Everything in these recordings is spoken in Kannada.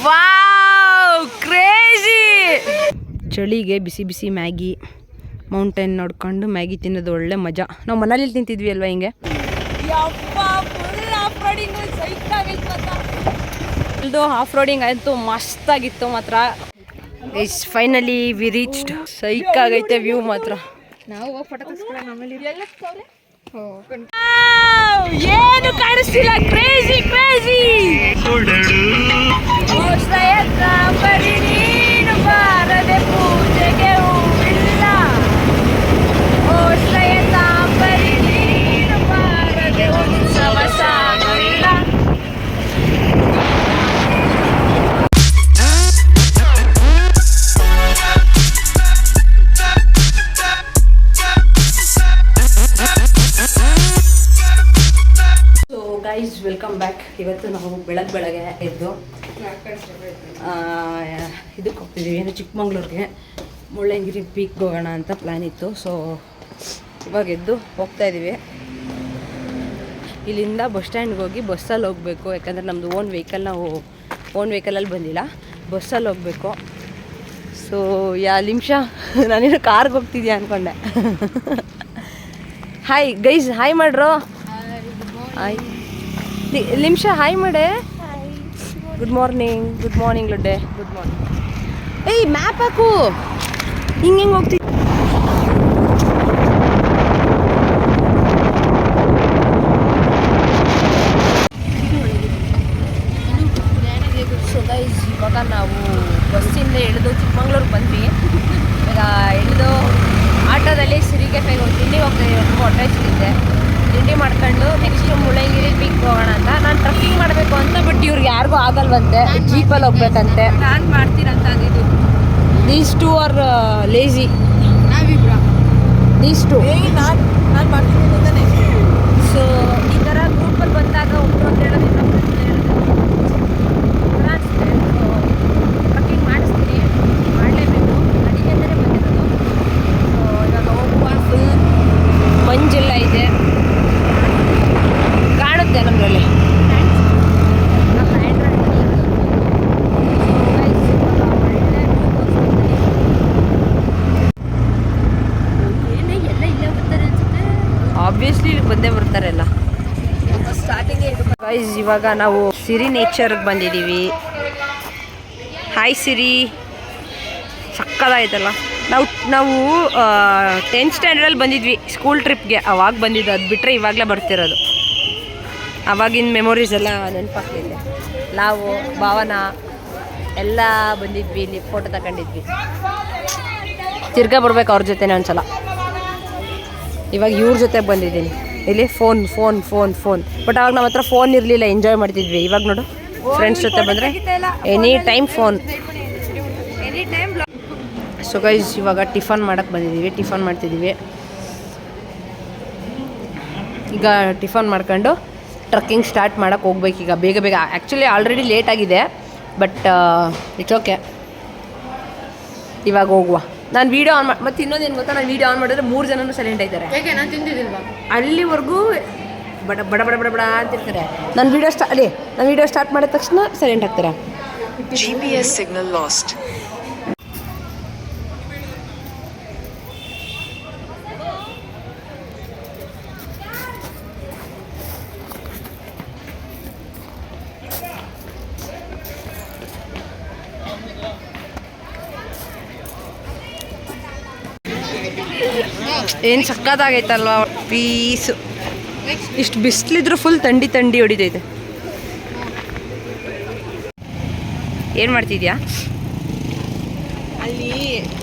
Wow crazy. ಚಳಿಗೆ ಬಿಸಿ ಬಿಸಿ ಮ್ಯಾಗಿ, ಮೌಂಟೇನ್ ನೋಡ್ಕೊಂಡು ಮ್ಯಾಗಿ ತಿನ್ನೋದು ಒಳ್ಳೆ ಮಜಾ. ನಾವು ಮನೇಲಿ ತಿಂತಿದ್ವಿ ಅಲ್ವಾ ಹಿಂಗೆ. ಇದು ಆಫ್ ರೋಡಿಂಗ್ ಆಯಿತು, ಮಸ್ತಾಗಿತ್ತು ಮಾತ್ರ. Is finally we reached. Psych ಆಗೈತೆ ವ್ಯೂ ಮಾತ್ರ. ನಾವು ಹೋಗಿ ಫೋಟೋ ತೆಗೆಸ್ಕೊಳ್ಳೋಣ ಆಮೇಲೆ. ಏನು ಕಾಣಿಸ್ತಿಲ್ಲ. Crazy crazy. ಬಾರದೆ ಪೂಜೆಗೆ ಹೂವಿಲ್ಲ, ತಾಂಬರಿ ನೀನು ಬಾರದೆ ಉತ್ಸವ ಸಾಗಲ್ಲ. Guys welcome back. ಇವತ್ತು ನಾವು ಬೆಳಗ್ಗೆ ಎದ್ದು ಇದಕ್ಕೆ ಹೋಗ್ತಿದ್ದೀವಿ, ಏನು ಚಿಕ್ಕಮಂಗ್ಳೂರಿಗೆ ಮುಳ್ಳಯ್ಯನಗಿರಿ ಪೀಕ್ಗೆ ಹೋಗೋಣ ಅಂತ ಪ್ಲ್ಯಾನ್ ಇತ್ತು. ಸೊ ಇವಾಗ ಎದ್ದು ಹೋಗ್ತಾ ಇದ್ದೀವಿ. ಇಲ್ಲಿಂದ ಬಸ್ ಸ್ಟ್ಯಾಂಡ್ಗೆ ಹೋಗಿ ಬಸ್ಸಲ್ಲಿ ಹೋಗಬೇಕು, ಯಾಕಂದರೆ ನಮ್ಮದು ಓನ್ ವೆಹಿಕಲ್, ನಾವು ಓನ್ ವೆಹಿಕಲಲ್ಲಿ ಬಂದಿಲ್ಲ, ಬಸ್ಸಲ್ಲಿ ಹೋಗಬೇಕು. ಸೊ ನಿಮಿಷ ನಾನೇನು ಕಾರ್ಗೆ ಹೋಗ್ತಿದ್ಯಾ ಅಂದ್ಕೊಂಡೆ. ಹಾಯ್ ಗೈಸ್, ಹಾಯ್ ಮಾಡ್ರು. ಹಾಯ್ ನಿಮಿಷ, ಹಾಯ್ ಮಾಡೆ. Good morning. ಗುಡ್ ಮಾರ್ನಿಂಗ್ ಲಡ್ಡೆ. Good morning. ಏಯ್ ಮ್ಯಾಪ್ ಹಾಕು, ಹಿಂಗೆ ಹೋಗ್ತೀವಿ. ಸೊ ಗೈಸ್, ಇವಾಗ ನಾವು ಬಸ್ಸಿಂದ ಇಳಿದು ಚಿಕ್ಕಮಂಗ್ಳೂರಿಗೆ ಬಂದ್ವಿ. ಈಗ ಇಳಿದು ಆಟೋದಲ್ಲಿ ಸಿರಿಗೆಫೆಗೆ ಹೋಗಿ ತಿಂಡಿ ಹೋಗ್ತಾಯಿದ್ದೀವಿ. ಹೊಟ್ಟೆ ಹಸಿದಿದೆ, ತಿಂಡಿ ಮಾಡ್ಕೊಂಡು ನೆಕ್ಸ್ಟ್ ಮುಳ್ಳಯ್ಯನಗಿರಿ ಪೀಕ್ ಹೋಗೋಣ ಅಂತ. ನಾನು ಟ್ರಕ್ಕಿಂಗ್ ಮಾಡಬೇಕು ಅಂತ, ಬಟ್ ಇವ್ರಿಗೆ ಯಾರಿಗೂ ಆಗಲ್ವಂತೆ, ಜೀಪಲ್ಲಿ ಹೋಗ್ಬೇಕಂತೆ. ನಾನು ಮಾಡ್ತೀರಂತ ಅಂದಿದ್ದು. These two are lazy. These two ನಾನು ಮಾಡ್ತೀನಿ ಅಂತಾನೆ. ಸೊ ಈ ಥರ ಗ್ರೂಪಲ್ಲಿ ಬಂದಾಗ ಒಬ್ಬರು ಅಂತ ಹೇಳೋದು ಇನ್ನೊಬ್ರು ಅಂತ ಹೇಳೋದು ಅನಿಸುತ್ತೆ. ಸೊ ಟ್ರಕ್ಕಿಂಗ್ ಮಾಡಿಸ್ತೀನಿ, ಮಾಡಲೇಬೇಕು, ನಡಿಗೆ ಅಂತಲೇ ಬಂದಿರೋದು. ಸೊ ಇವಾಗ ಹೋಗುವ ಫುಲ್ ಮಂಜೆಲ್ಲ ಇದೆ, ಕಾಣುತ್ತೆ ನಮ್ಮಲ್ಲಿ. ಆಬ್ವಿಯಸ್ಲಿ ಇಲ್ಲಿ ಬಂದೇ ಬರ್ತಾರೆ ಎಲ್ಲ. ಗೈಸ್, ಇವಾಗ ನಾವು ಸಿರಿ ನೇಚರ್ಗೆ ಬಂದಿದ್ದೀವಿ. ಹಾಯ್ ಸಿರಿ, ಸಕ್ಕದಾಯ್ತಲ್ಲ. ನಾವು 10th ಸ್ಟ್ಯಾಂಡರ್ಡಲ್ಲಿ ಬಂದಿದ್ವಿ ಸ್ಕೂಲ್ ಟ್ರಿಪ್ಗೆ, ಅವಾಗ ಬಂದಿದ್ದು. ಅದು ಬಿಟ್ಟರೆ ಇವಾಗಲೇ ಬರ್ತಿರೋದು. ಅವಾಗಿನ ಮೆಮೊರೀಸ್ ಎಲ್ಲ ನೆನಪಾಗ್ತಿದೆ. ನಾವು ಭಾವನ ಎಲ್ಲ ಬಂದಿದ್ವಿ, ಇಲ್ಲಿ ಫೋಟೋ ತಗೊಂಡಿದ್ವಿ. ತಿರ್ಗಾ ಬರ್ಬೇಕು ಅವ್ರ ಜೊತೆನೇ ಒಂದ್ಸಲ. ಇವಾಗ ಇವ್ರ ಜೊತೆ ಬಂದಿದ್ದೀನಿ. ಇಲ್ಲಿ phone phone phone phone but ಅವಾಗ ನಮ್ಮ ಹತ್ರ ಫೋನ್ ಇರಲಿಲ್ಲ, ಎಂಜಾಯ್ ಮಾಡ್ತಿದ್ವಿ. ಇವಾಗ ನೋಡು, ಫ್ರೆಂಡ್ಸ್ ಜೊತೆ ಬಂದರೆ any time phone. So guys, ಇವಾಗ ಟಿಫನ್ ಮಾಡೋಕ್ಕೆ ಬಂದಿದ್ದೀವಿ, ಟಿಫನ್ ಮಾಡ್ತಿದ್ದೀವಿ. ಈಗ ಟಿಫನ್ ಮಾಡ್ಕೊಂಡು ಟ್ರಕ್ಕಿಂಗ್ ಸ್ಟಾರ್ಟ್ ಮಾಡೋಕ್ಕೆ ಹೋಗ್ಬೇಕು ಈಗ ಬೇಗ ಬೇಗ. ಆ್ಯಕ್ಚುಲಿ ಆಲ್ರೆಡಿ ಲೇಟ್ ಆಗಿದೆ, ಬಟ್ ಇಟ್ಸ್ ಓಕೆ. ಇವಾಗ ಹೋಗುವ. ನಾನು ವೀಡಿಯೋ ಆನ್ ಮಾಡಿ, ಮತ್ತು ಇನ್ನೊಂದೇನು ಗೊತ್ತಾ, ನಾನು ವೀಡಿಯೋ ಆನ್ ಮಾಡಿದ್ರೆ 3 ಜನನೂ ಸೈಲೆಂಟ್ ಆಯ್ತಾರೆ. ಹೇಗೆ ನಾನು ತಿಂದಿದ್ದಿಲ್ವಾ ಅಲ್ಲಿವರೆಗೂ ಬಡ ಬಡ ಬಡ ಬಡ ಬಡ ಅಂತಿರ್ತಾರೆ. ನಾನು ವೀಡಿಯೋ ಸ್ಟಾರ್ಟ್ ಮಾಡಿದ ತಕ್ಷಣ ಸೈಲೆಂಟ್ ಆಗ್ತಾರೆ. GPS signal lost. ಏನು ಸಕ್ಕತ್ತಾಗೈತಲ್ವ ಪೀಸು. ಇಷ್ಟು ಬಿಸಿಲಿದ್ರು ಫುಲ್ ಥಂಡಿ ಥಂಡಿ ಹೊಡಿತೈತೆ. ಏನು ಮಾಡ್ತಿದ್ಯಾ ಅಲ್ಲಿ?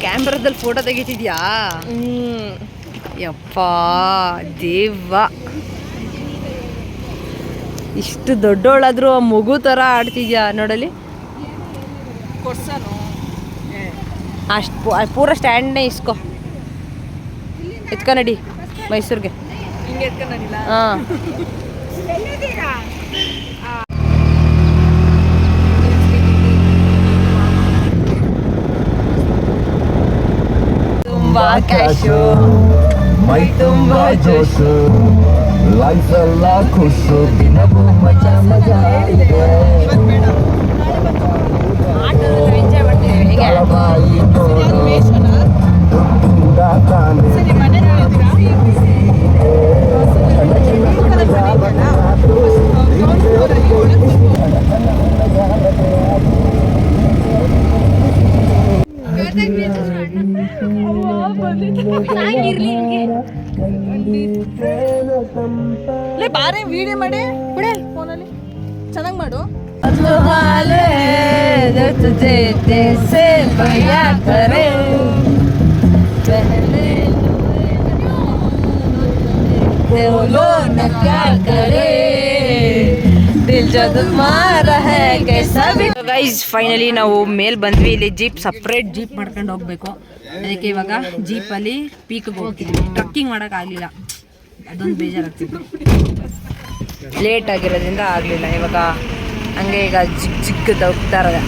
ಕ್ಯಾಮ್ರಾದಲ್ಲಿ ಫೋಟೋ ತೆಗಿತಿದ್ಯಾ? ಯಪ್ಪ ದೇವ, ಇಷ್ಟು ದೊಡ್ಡವಳಾದ್ರೂ ಮಗು ಥರ ಆಡ್ತಿದ್ಯಾ ನೋಡಲಿ. ಅಷ್ಟು ಪೂರ ಸ್ಟ್ಯಾಂಡ್ನೇ ಇಸ್ಕೊ, ಎತ್ಕ ನಡಿ ಮೈಸೂರಿಗೆ. ಹಾಂ, ತುಂಬಾ ಕ್ಯಾಶು, ಮೈ ತುಂಬಾ ಜೋಶು, ಲೈಫ್ ಎಲ್ಲ ಖುಷು, ದಿನವೂ ಮಜಾ ಮಜಾ ಇದೆ. ಬಾರಿ ವಿಡಿಯೋ ಮಾಡಿ ಕೊಡೆ ಫೋನಲ್ಲಿ ಚೆನ್ನಾಗಿ ಮಾಡು ಗೈಸ್ ಫೈನಲಿ ನಾವು ಮೇಲ್ ಬಂದ್ವಿ. ಇಲ್ಲಿ ಜೀಪ್ ಸಪ್ರೇಟ್ ಜೀಪ್ ಮಾಡ್ಕೊಂಡು ಹೋಗ್ಬೇಕು. ಅದಕ್ಕೆ ಇವಾಗ ಜೀಪಲ್ಲಿ ಪೀಕ್ಗೆ ಹೋಗ್ತಿದ್ವಿ. ಟ್ರಕ್ಕಿಂಗ್ ಮಾಡೋಕ್ಕಾಗಲಿಲ್ಲ, ಅದೊಂದು ಬೇಜಾರಾಗ್ತಿತ್ತು. ಲೇಟ್ ಆಗಿರೋದ್ರಿಂದ ಆಗಲಿಲ್ಲ. ಇವಾಗ ಹಂಗೆ ಈಗ ಚಿಕ್ಕದ ಹೋಗ್ತಾ ಇರೋದೆ.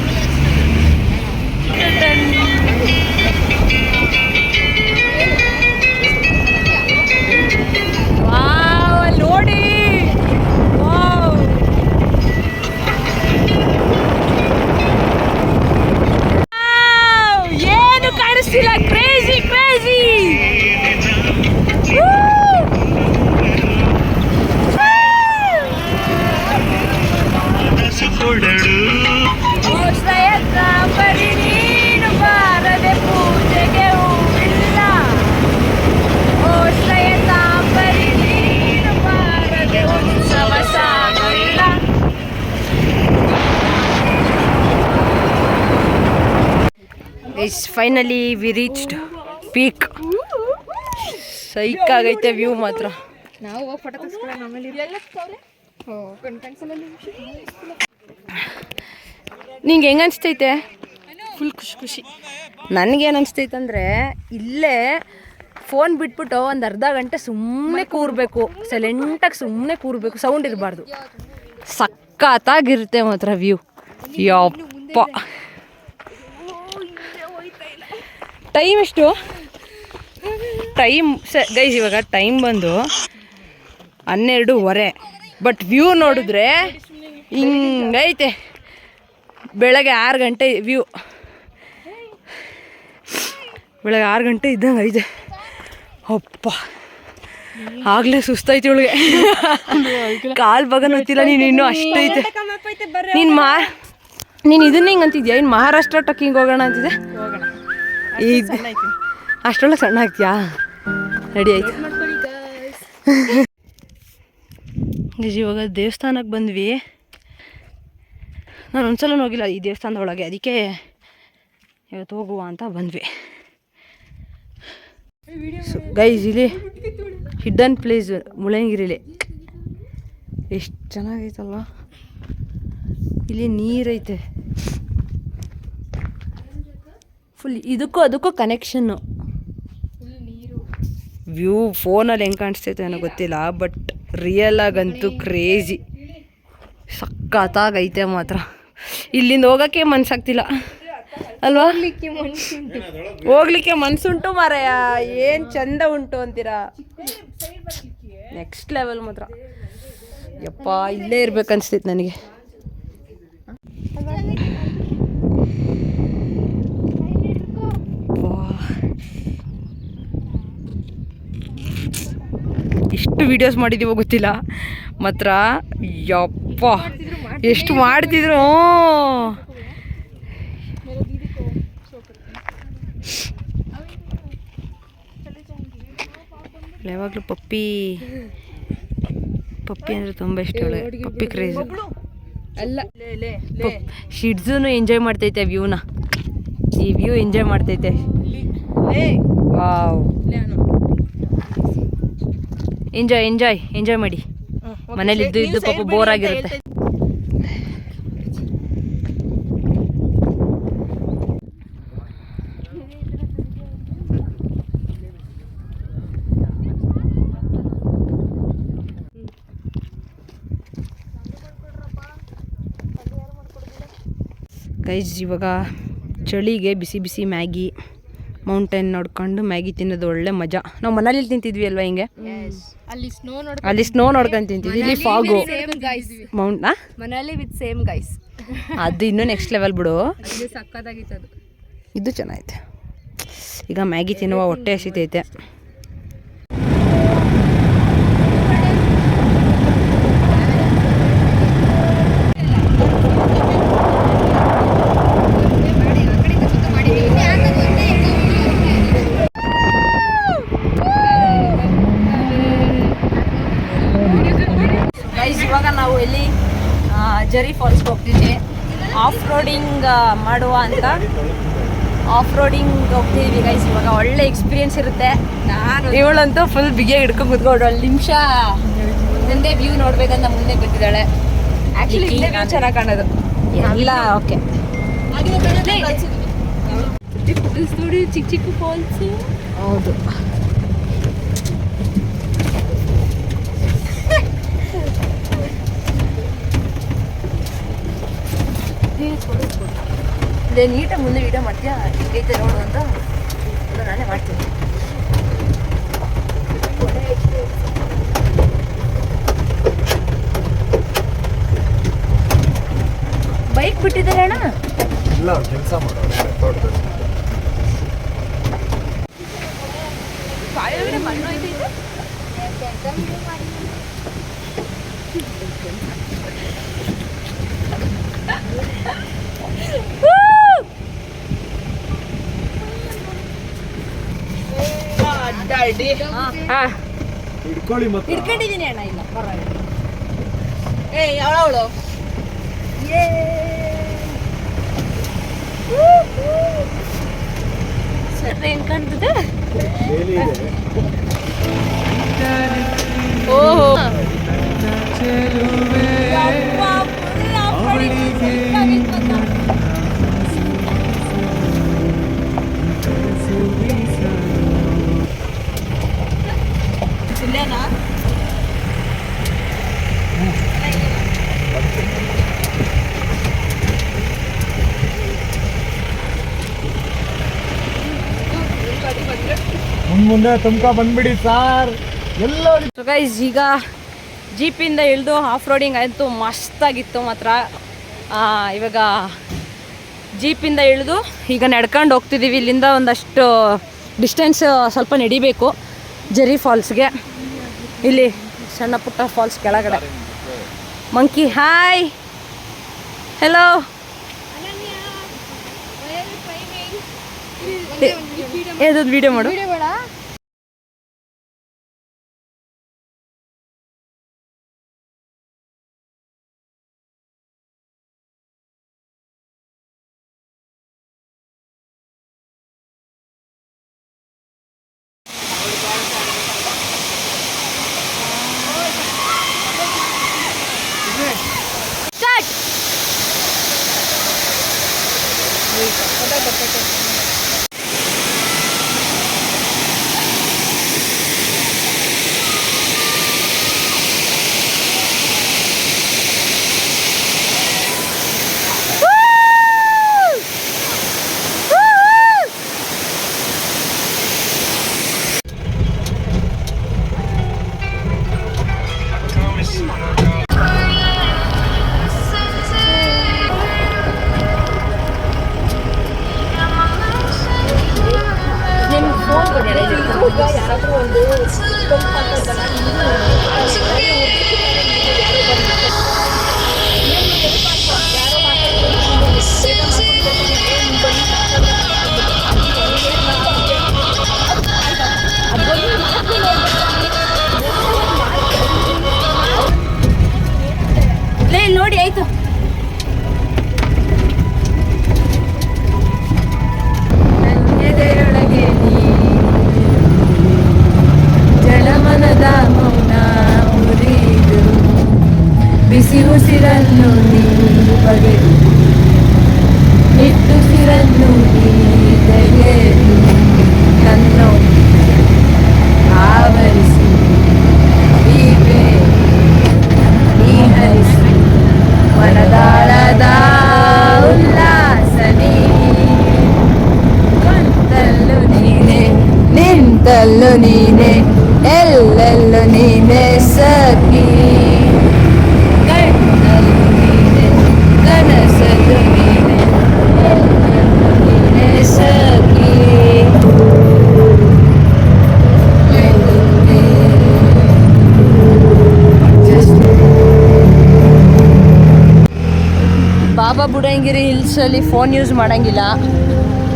ನೋಡಿ ಏನು ಕಾಣಿಸ್ತಿಲ್ಲ. Crazy crazy. ಬಾರದೆ ಪೂಜೆಗೆ ಹೂವಿಲ್ಲ. ಬಾರದೆ ಉತ್ಸವ ಸಾಗಿಲ್ಲ. Finally we reached peak. Psych ಆಗೈತೆ ವ್ಯೂ ಮಾತ್ರ. ನಾವು ಹೋಗಿ ಫೋಟೋ ತೆಗೆಸ್ಕೊಳ್ಳೋಣ ಆಮೇಲೆ. ನಿಂಗೆ ಹೆಂಗೆ ಅನಿಸ್ತೈತೆ? ಫುಲ್ ಖುಷಿ ಖುಷಿ. ನನಗೇನು ಅನಿಸ್ತೈತೆ ಅಂದರೆ ಇಲ್ಲೇ ಫೋನ್ ಬಿಟ್ಬಿಟ್ಟು ಒಂದು ಅರ್ಧ ಗಂಟೆ ಸುಮ್ಮನೆ ಕೂರಬೇಕು, ಸೈಲೆಂಟಾಗಿ ಸುಮ್ಮನೆ ಕೂರಬೇಕು, ಸೌಂಡ್ ಇರಬಾರ್ದು. ಸಖತ್ತಾಗಿರುತ್ತೆ ಮಾತ್ರ ವ್ಯೂ. ಯಪ್ಪ ಟೈಮ್ ಎಷ್ಟು? ಟೈಮ್ ಗೈಸ್ ಇವಾಗ ಟೈಮ್ ಬಂದು 12:15. ಬಟ್ ವ್ಯೂ ನೋಡಿದ್ರೆ ಹಿಂಗೈತೆ. ಬೆಳಗ್ಗೆ 6 ಗಂಟೆ ವ್ಯೂ. ಬೆಳಗ್ಗೆ 6 ಗಂಟೆ ಇದ್ದಂಗೆ ಐತೆ. ಅಪ್ಪ ಆಗಲೇ ಸುಸ್ತಾಯ್ತು ಇವಳಿಗೆ. ಕಾಲು ಭಾಗ ಗೊತ್ತಿಲ್ಲ. ನೀನು ಇನ್ನೂ ಅಷ್ಟೈತೆ. ನೀನು ಇದನ್ನ ಹಿಂಗೆ ಅಂತಿದ್ಯಾ? ಇನ್ನು ಮಹಾರಾಷ್ಟ್ರ ಟ್ರಕ್ಕಿಂಗ್ ಹೋಗೋಣ ಅಂತಿದ್ದೆ. ಈಗ ಅಷ್ಟೊಳಗೆ ಸಣ್ಣ ಆಗ್ತೀಯಾ? ರೆಡಿ ಆಯ್ತು. ಇವಾಗ ದೇವಸ್ಥಾನಕ್ಕೆ ಬಂದ್ವಿ. ನಾನು ಒಂದ್ಸಲ ಹೋಗಿಲ್ಲ ಈ ದೇವಸ್ಥಾನದ ಒಳಗೆ, ಅದಕ್ಕೆ ಇವತ್ತು ಹೋಗುವ ಅಂತ ಬಂದ್ವಿ. ಗೈಸ್ ಇಲ್ಲಿ ಹಿಡ್ಡನ್ ಪ್ಲೇಸ್ ಮುಳ್ಳಯ್ಯನಗಿರಿಲಿ ಎಷ್ಟು ಚೆನ್ನಾಗೈತಲ್ವ. ಇಲ್ಲಿ ನೀರೈತೆ ಫುಲ್. ಇದಕ್ಕೂ ಅದಕ್ಕೂ ಕನೆಕ್ಷನ್ನು. ವ್ಯೂ ಫೋನಲ್ಲಿ ಹೆಂಗೆ ಕಾಣಿಸ್ತೈತೆ ಏನೋ ಗೊತ್ತಿಲ್ಲ, ಬಟ್ ರಿಯಲ್ ಆಗಂತೂ ಕ್ರೇಜಿ. ಸಖತ್ತಾಗೈತೆ ಮಾತ್ರ. ಇಲ್ಲಿಂದ ಹೋಗೋಕ್ಕೆ ಮನ್ಸಾಗ್ತಿಲ್ಲ ಅಲ್ವಾ? ಹೋಗ್ಲಿಕ್ಕೆ ಮನ್ಸುಂಟು ಮಾರಾಯ. ಏನು ಚಂದ ಉಂಟು ಅಂತೀರಾ. ನೆಕ್ಸ್ಟ್ ಲೆವೆಲ್ ಮಾತ್ರ. ಯಪ್ಪ ಇಲ್ಲೇ ಇರ್ಬೇಕನ್ಸ್ತೈತೆ ನನಗೆ. ಎಷ್ಟು ವಿಡಿಯೋಸ್ ಮಾಡಿದ್ದೀವೋ ಗೊತ್ತಿಲ್ಲ ಮಾತ್ರ. ಯಪ್ಪ ಎಷ್ಟು ಮಾಡ್ತಿದ್ರು. ಯಾವಾಗಲೂ ಪಪ್ಪಿ ಅಂದರೆ ತುಂಬ ಇಷ್ಟ. ಪಪ್ಪಿ ಕ್ರೇಜ್ ಅಲ್ಲ. ಶಿಡ್ಸೂನು ಎಂಜಾಯ್ ಮಾಡ್ತೈತೆ ವ್ಯೂನ. ಈ ವ್ಯೂ ಎಂಜಾಯ್ ಮಾಡ್ತೈತೆ. ವಾವ್, ಎಂಜಾಯ್ ಮಾಡಿ. ಮನೇಲಿ ಇದ್ದು ಪಾಪ ಬೋರ್ ಆಗಿರುತ್ತೆ. ಗೈಸ್ ಇವಾಗ ಚಳಿಗೆ ಬಿಸಿ ಬಿಸಿ ಮ್ಯಾಗಿ, ಮೌಂಟೇನ್ ನೋಡ್ಕೊಂಡು ಮ್ಯಾಗಿ ತಿನ್ನೋದು ಒಳ್ಳೆ ಮಜಾ. ನಾವು ಮನೇಲಿ ತಿಂತಿದ್ವಿ ಅಲ್ವಾ ಹಿಂಗೆ. ಅಲ್ಲಿ ಸ್ನೋ ನೋಡ್ಕೊಂಡು ತಿಂತಿದ್ವಿ. ಇಲ್ಲಿ ಫಾಗು ಮೌಂಟ್ ಮನೇಲಿ ವಿತ್ ಸೇಮ್ ಗೈಸ್. ಅದು ಇನ್ನೂ ನೆಕ್ಸ್ಟ್ ಲೆವೆಲ್ ಬಿಡು. ಸಕ್ಕತ್ತಾಗಿತ್ತು ಅದು. ಇದು ಚೆನ್ನಾಗೈತೆ. ಈಗ ಮ್ಯಾಗಿ ತಿನ್ನುವ ಹೊಟ್ಟೆ ಹಸಿತೈತೆ. ಜರಿ ಫಾಲ್ಸ್ಗೆ ಹೋಗ್ತಿದ್ವಿ. ಆಫ್ ರೋಡಿಂಗ್ ಮಾಡುವ ಅಂತ ಆಫ್ ರೋಡಿಂಗ್ ಹೋಗ್ತಿದ್ವಿ ಗೈಸ್. ಇವಾಗ ಒಳ್ಳೆ ಎಕ್ಸ್ಪೀರಿಯನ್ಸ್ ಇರುತ್ತೆ. ಇವಳಂತೂ ಫುಲ್ ಬಿಗಿಯಾಗಿ ಹಿಡ್ಕೊಂಡು ಕೂತ್ಕೊಂಡು 1 ನಿಮಿಷ ಮುಂದೆ ವ್ಯೂ ನೋಡ್ಬೇಕಂತ ಮುಂದೆ ಗೊತ್ತಿದ್ದಾಳೆ. ಆ್ಯಕ್ಚುಲಿ ಚೆನ್ನಾಗಿ ಕಾಣೋದು ಎಲ್ಲ ಓಕೆ. ನೋಡಿ ಚಿಕ್ಕ ಚಿಕ್ಕ ಫಾಲ್ಸು. ಹೌದು, ನೀಟಾಗಿ ಮುಂದೆ ವಿಡಿಯೋ ಮಾಡ್ತೀಯಾ? ಹಿಂಗೈತೆ ನೋಡು ಅಂತ ನಾನೇ ಮಾಡ್ತೀನಿ. ಬೈಕ್ ಬಿಟ್ಟಿದ್ದಾರೆ ಅಣ್ಣ. ಇಲ್ಲ, ಕೆಲಸ ಮಾಡೋದು ಬಾಯೊಳಗಡೆ ಮಣ್ಣು ಐತೆ ಇದು. ಹಿಡ್ಕೊಳ್ಳಿ ಮತ್ತೆ. ಹಿಡ್ಕೊಂಡಿದ್ದೀನಿ ಅಣ್ಣ. ಇಲ್ಲ ಪರವಾಗಿಲ್ಲ. ಅವಳು ಏನ್ ಕಾಣ್ತದೆ? ಬೇಲಿ ಇದೆ. ಓಹೋ, ಇಲ್ಲೇನಾ? ಮುಂದೆ ತುಮಕ ಬಂದ್ಬಿಡಿ ಸಾರ್. ಎಲ್ಲ ಸೊ ಗೈಸ್, ಈಗ ಜೀಪಿಂದ ಇಳಿದು ಆಫ್ ರೋಡಿಂಗ್ ಆಯಿತು. ಮಸ್ತಾಗಿತ್ತು ಮಾತ್ರ. ಇವಾಗ ಜೀಪಿಂದ ಇಳಿದು ಈಗ ನಡ್ಕೊಂಡು ಹೋಗ್ತಿದ್ದೀವಿ. ಇಲ್ಲಿಂದ ಒಂದಷ್ಟು ಡಿಸ್ಟೆನ್ಸ್ ಸ್ವಲ್ಪ ನಡಿಬೇಕು ಜರಿ ಫಾಲ್ಸ್ಗೆ. ಇಲ್ಲಿ ಸಣ್ಣ ಪುಟ್ಟ ಫಾಲ್ಸ್ ಕೆಳಗಡೆ. Monkey hi, hello. ಏದದು ವಿಡಿಯೋ ಮಾಡು. ಸ್ಟಾರ್ಟ್. ನೋಡಿ ಆಯ್ತು. ಎದೆಯೊಳಗೆ ಜಲಮನದ ಮೌನ ಮುರಿದು ಬಿಸಿ ಉಸಿರನ್ನು ನೀ ಬಗೆದು ನಿಟ್ಟುಸಿರನ್ನು ನೀ ತೆಗೆದು ನನ್ನ ಆವರಿಸಿ ಹೀಗೆ ನೀ ಹರಿಸಿ ಮನದಾಳದ ಉಲ್ಲಾಸ ನಿಂತಲ್ಲು ನೀನೆ ನಿಂತಲ್ಲು ನೀನೆ ಎಲ್ಲೆಲ್ಲೂ ನೀನೆ ಸಖಿ ಕಣ್ಣಲ್ಲೂ ನೀನೆ ಕನಸಲ್ಲೂ ನೀನೆ ಎಲ್ಲೆಲ್ಲೂ ನೀನೆ ಸಖಿ. ಬಾಬಾ ಬುಡಂಗಿರಿ ಹಿಲ್ಸಲ್ಲಿ ಫೋನ್ ಯೂಸ್ ಮಾಡೋಂಗಿಲ್ಲ,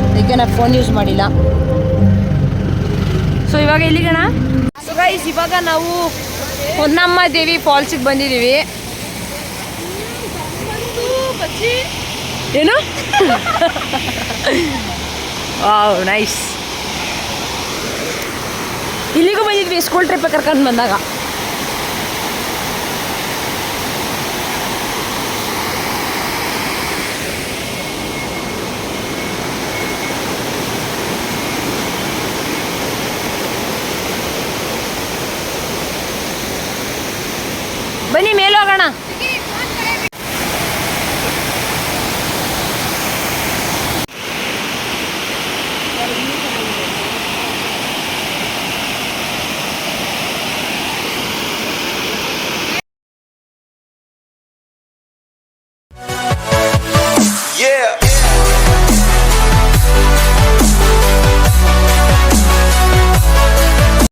ಅದಕ್ಕೆ ನಾನು ಫೋನ್ ಯೂಸ್ ಮಾಡಿಲ್ಲ. ಸೊ ಇವಾಗ ಎಲ್ಲಿಗಣ? ಸೊ ಗೈಸ್, ಇವಾಗ ನಾವು ಹೊನ್ನಮ್ಮ ದೇವಿ ಫಾಲ್ಸಿಗೆ ಬಂದಿದ್ದೀವಿ. ಏನು ವಾವ್ ನೈಸ್. ಇಲ್ಲಿಗೂ ಬಂದಿದ್ವಿ ಸ್ಕೂಲ್ ಟ್ರಿಪ್ ಕರ್ಕೊಂಡು ಬಂದಾಗ.